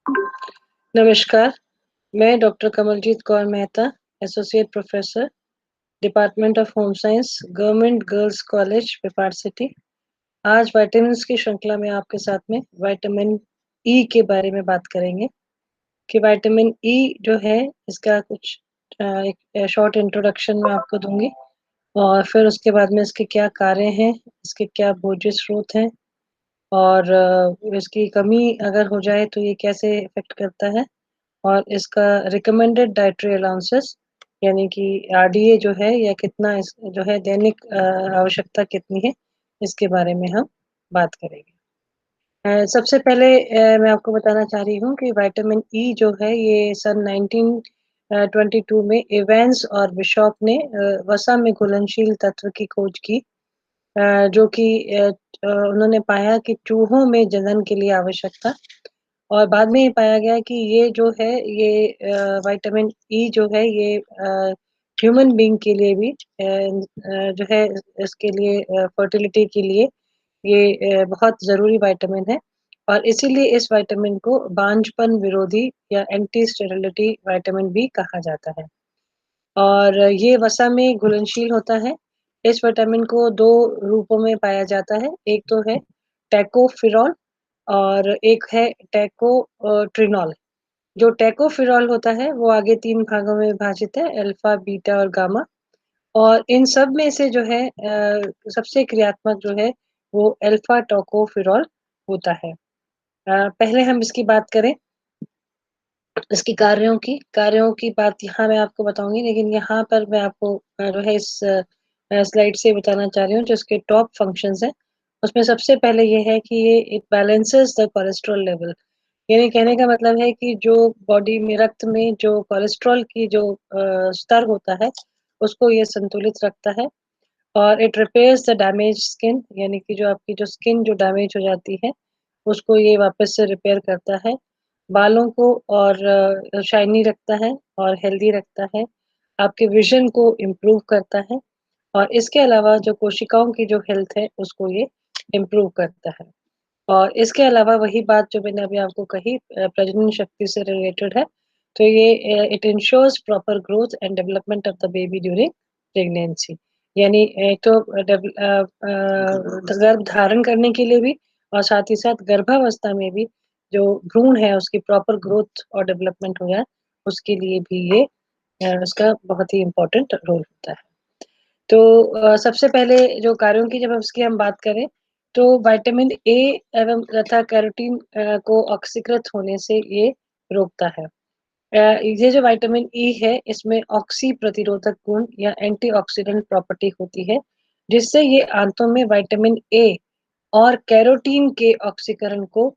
नमस्कार, मैं doctor Kamaljeet Kaur Mehta, associate professor, department of home science, government girls college, Pipar city. आज vitamins की श्रृंखला में आपके साथ में विटामिन ई के बारे में बात करेंगे कि विटामिन ई जो है इसका कुछ एक शॉर्ट इंट्रोडक्शन मैं आपको दूँगी और फिर उसके बाद में इसके क्या कार्य हैं, इसके क्या बोझिल स्रोत हैं और इसकी कमी अगर हो जाए तो ये कैसे इफ़ेक्ट करता है और इसका रिकमेंडेड डाइटरी अलाउंसेस यानी कि आरडीए जो है या कितना इस जो है दैनिक आवश्यकता कितनी है, इसके बारे में हम बात करेंगे। सबसे पहले मैं आपको बताना चाह रही हूँ कि विटामिन ई जो है ये सन 1922 में इवेंस और बिशॉप ने वसा में घुलनशील तत्व की खोज की जो कि उन्होंने पाया कि चूहों में जनन के लिए आवश्यक था और बाद में ये पाया गया कि ये जो है ये विटामिन ई जो है ये ह्यूमन बीइंग के लिए भी जो है इसके लिए फर्टिलिटी के लिए ये बहुत ज़रूरी विटामिन है और इसीलिए इस विटामिन को बांझपन विरोधी या एंटी स्टेरिलिटी विटामिन भी कहा जाता है और ये वसा में घुलनशील होता है। इस विटामिन को 2 रूपों में पाया जाता है, एक तो है टोकोफेरॉल और एक है ट्रिनॉल। जो टोकोफेरॉल होता है वो आगे 3 भागों में विभाजित है अल्फा, बीटा और गामा और इन सब में से जो है सबसे क्रियात्मक जो है वो अल्फा टोकोफेरॉल होता है। पहले हम इसकी बात करें इसकी कार्यों की बात यहाँ मैं आपको बताऊँगी लेकिन यहाँ पर मैं आपको जो है इस स्लाइड से बताना चाह रही हूँ जो इसके टॉप फंक्शंस हैं। उसमें सबसे पहले ये है कि ये it balances the cholesterol level यानी कहने का मतलब है कि जो बॉडी में रक्त में जो कोलेस्ट्रॉल की जो स्तर होता है, उसको ये संतुलित रखता है और it repairs the damaged skin यानी कि जो आपकी जो स्किन जो डैमेज हो जाती है, उसको ये वापस से रिपेयर करता है। बालों को और शाइनी रखता है और हेल्दी रखता है। आपके विज़न को इम्प्रूव करता है और इसके अलावा जो कोशिकाओं की जो हेल्थ है, उसको ये इम्प्रूव करता है। और इसके अलावा वही बात जो मैंने अभी आपको कही प्रजनन शक्ति से रिलेटेड है, तो ये it ensures proper growth and development of the baby during pregnancy यानी एक तो गर्भ धारण करने के लिए भी और साथ ही साथ गर्भावस्था में भी जो भ्रूण है उसकी प्रॉपर ग्रोथ और डेवलपमेंट हो जाए, उसके लिए भी ये उसका बहुत ही इम्पोर्टेंट रोल होता है। तो सबसे पहले जो कार्यों की जब उसकी हम बात करें, तो विटामिन ए एवं तथा कैरोटीन को ऑक्सीकृत होने से ये रोकता है। ये जो विटामिन ई है, इसमें ऑक्सी प्रतिरोधक गुण या एंटीऑक्सीडेंट प्रॉपर्टी होती है, जिससे ये आंतों में विटामिन ए और कैरोटीन के ऑक्सीकरण को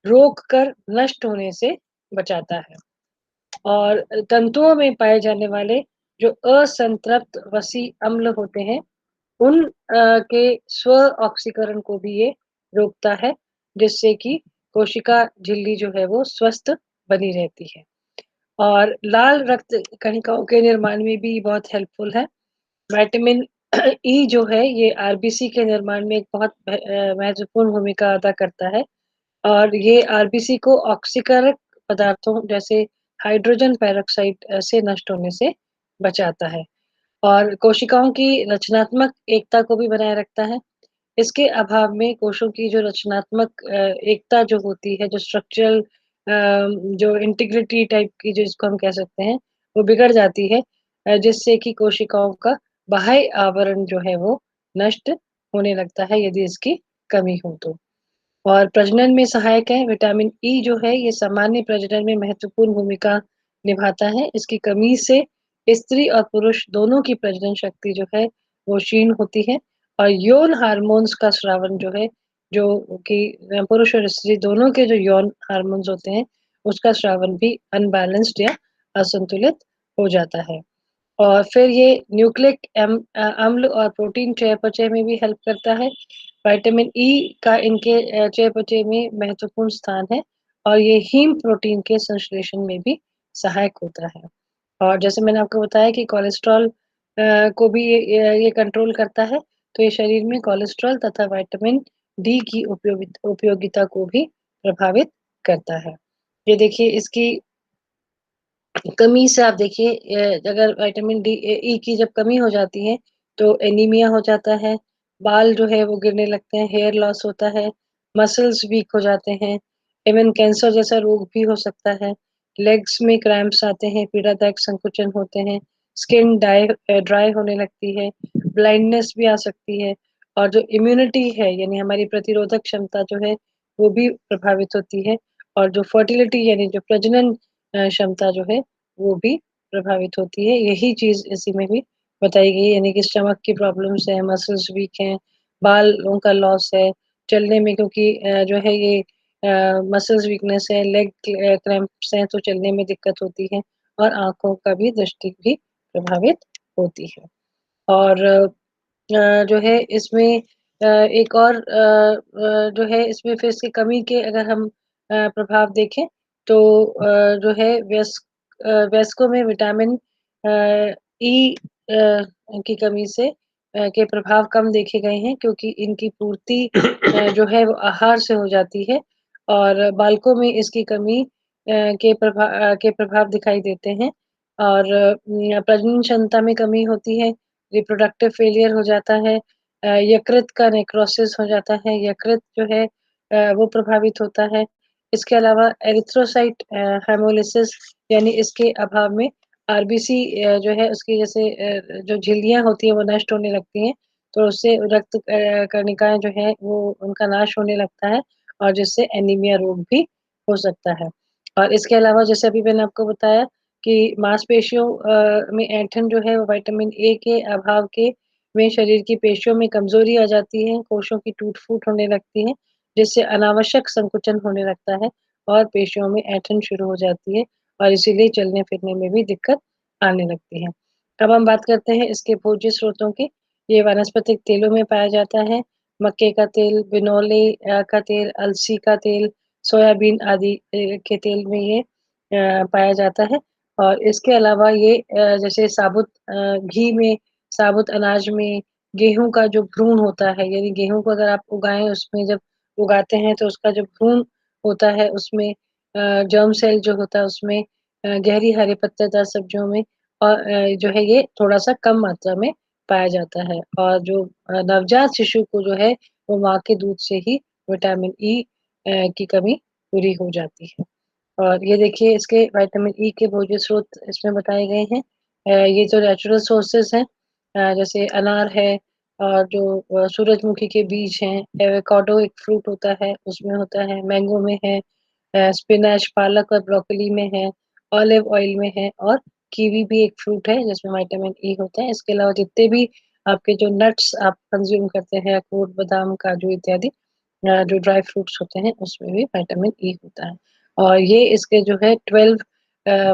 रोककर नष्ट होने से बचाता है। और तंतुओं में पाए जाने वाले जो असंतृप्त वसी अम्ल होते हैं, उन के स्व ऑक्सीकरण को भी ये रोकता है, जिससे कि कोशिका झिल्ली जो है वो स्वस्थ बनी रहती है। और लाल रक्त कणिकाओं के निर्माण में भी बहुत हेल्पफुल है। विटामिन ई जो है ये आरबीसी के निर्माण में एक बहुत महत्वपूर्ण भूमिका अदा करता है और ये आरबीसी को ऑक्सीकारक पदार्थों जैसे हाइड्रोजन पेरोक्साइड से नष्ट होने से बचाता है और कोशिकाओं की रचनात्मक एकता को भी बनाए रखता है। इसके अभाव में कोशों की जो रचनात्मक एकता जो होती है, जो स्ट्रक्चरल जो इंटीग्रिटी टाइप की जिसको हम कह सकते हैं, वो बिगड़ जाती है जिससे कि कोशिकाओं का बाह्य आवरण जो है वो नष्ट होने लगता है यदि इसकी कमी हो तो। और प्रजनन में सहायक है, विटामिन ई जो है ये सामान्य प्रजनन में महत्वपूर्ण भूमिका निभाता है। इसकी कमी से स्त्री और पुरुष दोनों की प्रजनन शक्ति जो है वो क्षीण होती है और यौन हार्मोन्स का स्रावन जो है, जो कि पुरुष और स्त्री दोनों के जो यौन हार्मोन्स होते हैं, उसका स्रावन भी अनबैलेंस्ड या असंतुलित हो जाता है। और फिर ये अम्ल और प्रोटीन चयापचय में भी हेल्प करता है। विटामिन ई का इनके चयापचय में महत्वपूर्ण स्थान है और ये हीम प्रोटीन के संश्लेषण में भी सहायक होता है। और जैसे मैंने आपको बताया कि कोलेस्ट्रॉल को भी ये कंट्रोल करता है, तो ये शरीर में कोलेस्ट्रॉल तथा विटामिन डी की उपयोगिता को भी प्रभावित करता है। ये देखिए इसकी कमी से आप देखिए अगर विटामिन डी ई की जब कमी हो जाती है, तो एनीमिया हो जाता है, बाल जो है वो गिरने लगते हैं, हेयर लॉस होता है, मसल्स वीक हो जाते हैं, इवन कैंसर जैसा रोग भी हो सकता है, लेग्स में क्रैम्प्स आते हैं, पीड़ादायक संकुचन होते हैं, स्किन ड्राई होने लगती है, ब्लाइंडनेस भी आ सकती है और जो इम्यूनिटी है यानी हमारी प्रतिरोधक क्षमता जो है, वो भी प्रभावित होती है और जो फर्टिलिटी यानी जो प्रजनन क्षमता जो है वो भी प्रभावित होती है। यही चीज़ इसी में भी बताई गई है यानी कि स्टमक की प्रॉब्लम्स हैं, मसल्स वीक हैं, बालों का लॉस है, चलने में क्योंकि जो है ये मसल्स वीकनेस है, लेग क्रैम्प्स हैं तो चलने में दिक्कत होती है और आँखों का भी दृष्टि भी प्रभावित होती है। और जो है इसमें एक और जो है इसमें फिर इसकी कमी के अगर हम प्रभाव देखें तो जो है वयस्कों में विटामिन ई की कमी से के प्रभाव कम देखे गए हैं क्योंकि इनकी पूर्ति जो है वो आहार से हो जाती है और बालकों में इसकी कमी के प्रभाव दिखाई देते हैं और प्रजनन क्षमता में कमी होती है रिप्रोडक्टिव फेलियर हो जाता है यकृत का नेक्रोसिस हो जाता है यकृत जो है वो प्रभावित होता है इसके अलावा एरिथ्रोसाइट हेमोलिसिस यानी इसके अभाव में आरबीसी जो है उसकी जैसे जो झिल्लियां होती है वो नष्ट होने लगती हैं तो उससे रक्त कणिकाएं जो है वो उनका नाश होने लगता है और जिससे एनीमिया रोग भी हो सकता है और इसके अलावा जैसे अभी मैंने आपको बताया कि मांसपेशियों में ऐंठन जो है वो विटामिन ए के अभाव के में शरीर की पेशियों में कमजोरी आ जाती है, कोशों की टूट-फूट होने लगती है, जिससे अनावश्यक संकुचन होने लगता है और पेशियों में ऐंठन शुरू हो जाती है और इसीलिए चलने-फिरने में भी दिक्कत आने लगती है। अब हम बात करते हैं इसके भोज्य स्रोतों की। ये वानस्पतिक तेलों में पाया जाता है, मक्के का तेल, बिनोले का तेल, अलसी का तेल, सोयाबीन आदि के तेल में ये पाया जाता है और इसके अलावा ये जैसे साबुत घी में, साबुत अनाज में, गेहूँ का जो भ्रूण होता है यानी गेहूँ को अगर आप उगाएँ उसमें जब उगाते हैं तो उसका जो भ्रूण होता है उसमें जर्म सेल जो होता है उसमें गहरी हरे पत्तेदार सब्जियों में और जो है ये थोड़ा-सा कम मात्रा में पाया जाता है और जो नवजात शिशु को जो है वो माँ के दूध से ही विटामिन ई की कमी पूरी हो जाती है। और ये देखिए इसके विटामिन ई के भोज्य स्रोत इसमें बताए गए हैं। ये जो नेचुरल सोर्सेज़ हैं जैसे अनार है और जो सूरजमुखी के बीज हैं, एवोकाडो एक फ्रूट होता है, उसमें होता है, मैंगो में है, स्पिनच, पालक और ब्रोकोली में है, ऑलिव ऑयल में है और कीवी भी एक फ्रूट है जिसमें विटामिन ई होता है। इसके अलावा जितने भी आपके जो नट्स आप कंज़्यूम करते हैं, अखरोट, बादाम, काजू इत्यादि जो ड्राई फ्रूट्स होते हैं उसमें भी विटामिन ई होता है। और ये इसके जो है 12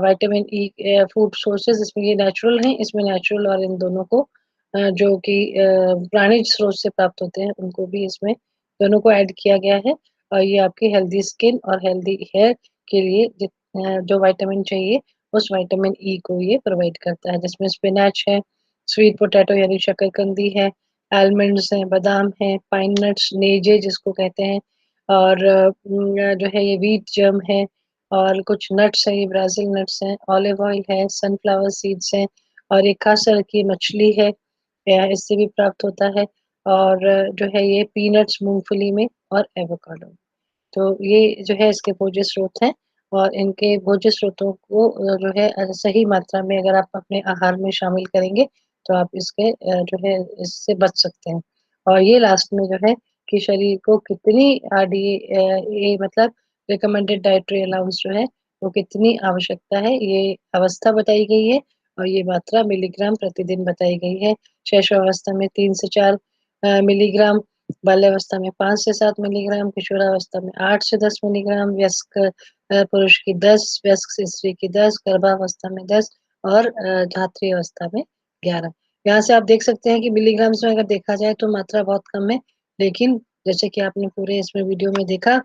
विटामिन ई फूड सोर्सेज़ इसमें ये नेचुरल हैं, इसमें नेचुरल और इन दोनों को जो कि प्राणिज स्रोत से प्राप्त होते हैं, उनको भी इसमें दोनों को ऐड किया गया है और ये आपकी हेल्दी स्किन और हेल्दी हेयर के लिए जो विटामिन चाहिए, उस विटामिन ई को ये प्रोवाइड करता है, जिसमें स्पिनच है, स्वीट पोटैटो यानी शकरकंदी है, आलमंड्स हैं, बादाम हैं, पाइन नट्स, नेजे जिसको कहते हैं और जो है ये व्हीट जर्म है और कुछ नट्स हैं, ये ब्राज़िल नट्स हैं, ऑलिव ऑयल है, सनफ्लावर सीड्स हैं और एक खास तरह की मछली है, इससे भी प्राप्त होता है और जो है ये पीनट्स मूँगफली में और एवोकाडो। तो ये जो है इसके भोज्य स्रोत हैं और इनके भोज्य स्रोतों को जो है सही मात्रा में अगर आप अपने आहार में शामिल करेंगे, तो आप इसके जो है इससे बच सकते हैं। और ये लास्ट में जो है कि शरीर को कितनी ये मतलब रिकमेंडेड डाइटरी अलाउंस जो है, वो कितनी आवश्यकता है, ये अवस्था बताई गई है और ये मात्रा मिलीग्राम प्रतिदिन बताई गई है। शैशवावस्था में 3 से 4 मिलीग्राम बाल्यावस्था में 5 से 7 मिलीग्राम, किशोरावस्था में 8 से 10 मिलीग्राम, वयस्क पुरुष की 10, वयस्क स्त्री की 10, गर्भावस्था में 10 और धात्री अवस्था में 11। यहाँ से आप देख सकते हैं कि मिलीग्राम्स में अगर देखा जाए तो मात्रा बहुत कम है, लेकिन जैसे कि आपने पूरे इसमें वीडियो में देखा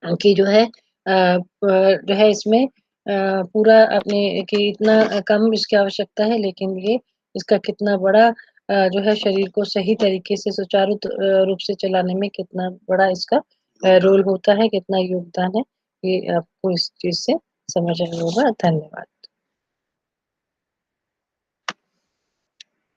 कि जो है जो है इसमें पूरा अपने कि इतना कम इसकी आवश्यकता है, लेकिन ये इसका कितना बड़ा जो है शरीर को सही तरीके से सुचारू रूप से चलाने में कितना बड़ा इसका रोल होता है, कितना योगदान है, कि आपको इस चीज़ से समझ आया होगा। धन्यवाद।